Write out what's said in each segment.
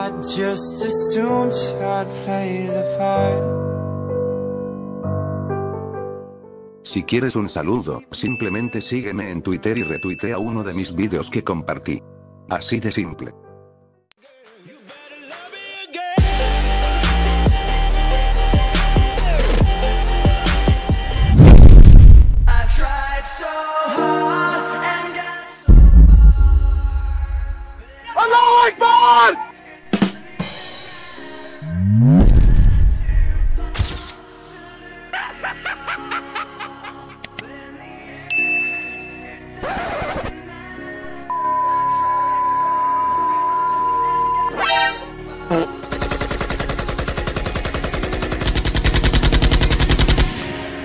I just assumed I'd play the part. Si quieres un saludo, simplemente sígueme en Twitter y retuitea uno de mis vídeos que compartí. Así de simple. ¡Allahu Akbar!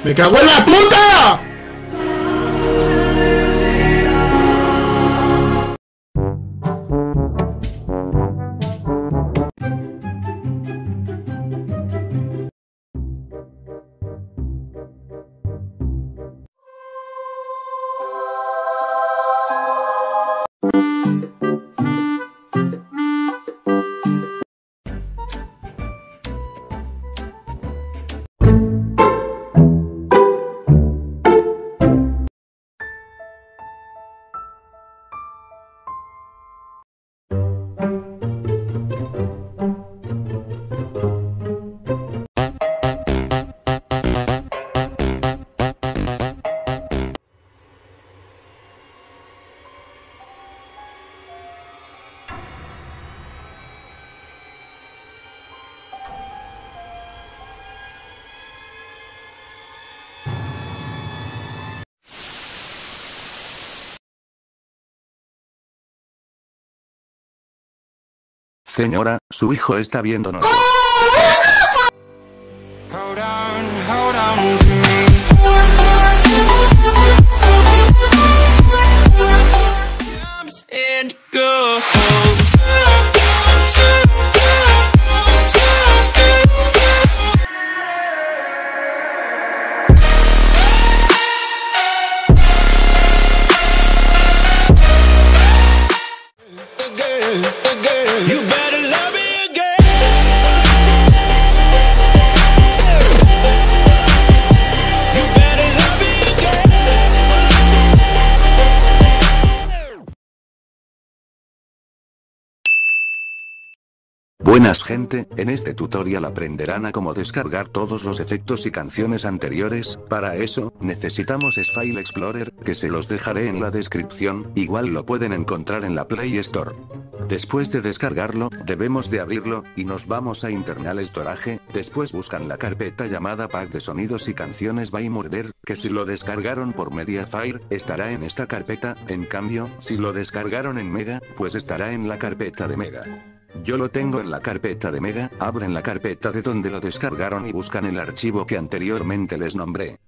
¡Me cago en la puta! Señora, su hijo está viéndonos. Hold on to me. Comes and goes. You better love me again. You better love me again. Buenas gente, en este tutorial aprenderán a cómo descargar todos los efectos y canciones anteriores. Para eso, necesitamos File Explorer, que se los dejaré en la descripción, igual lo pueden encontrar en la Play Store. Después de descargarlo, debemos de abrirlo, y nos vamos a Internal Storage, después buscan la carpeta llamada Pack de sonidos y canciones by Murder, que si lo descargaron por Mediafire, estará en esta carpeta, en cambio, si lo descargaron en Mega, pues estará en la carpeta de Mega. Yo lo tengo en la carpeta de Mega, abren la carpeta de donde lo descargaron y buscan el archivo que anteriormente les nombré.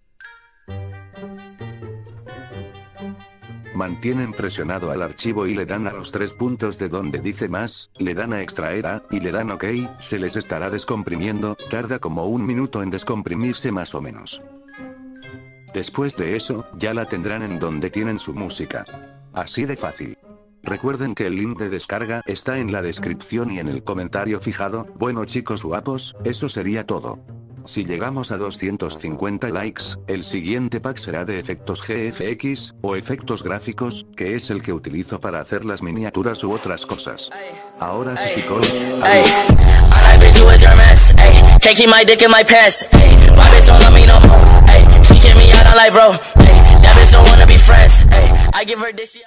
Mantienen presionado al archivo y le dan a los 3 puntos de donde dice más, le dan a extraer a, y le dan OK, se les estará descomprimiendo, tarda como 1 minuto en descomprimirse más o menos. Después de eso, ya la tendrán en donde tienen su música. Así de fácil. Recuerden que el link de descarga está en la descripción y en el comentario fijado. Bueno chicos guapos, eso sería todo. Si llegamos a 250 likes, el siguiente pack será de efectos GFX, o efectos gráficos, que es el que utilizo para hacer las miniaturas u otras cosas. Ahora sí chicos, adiós.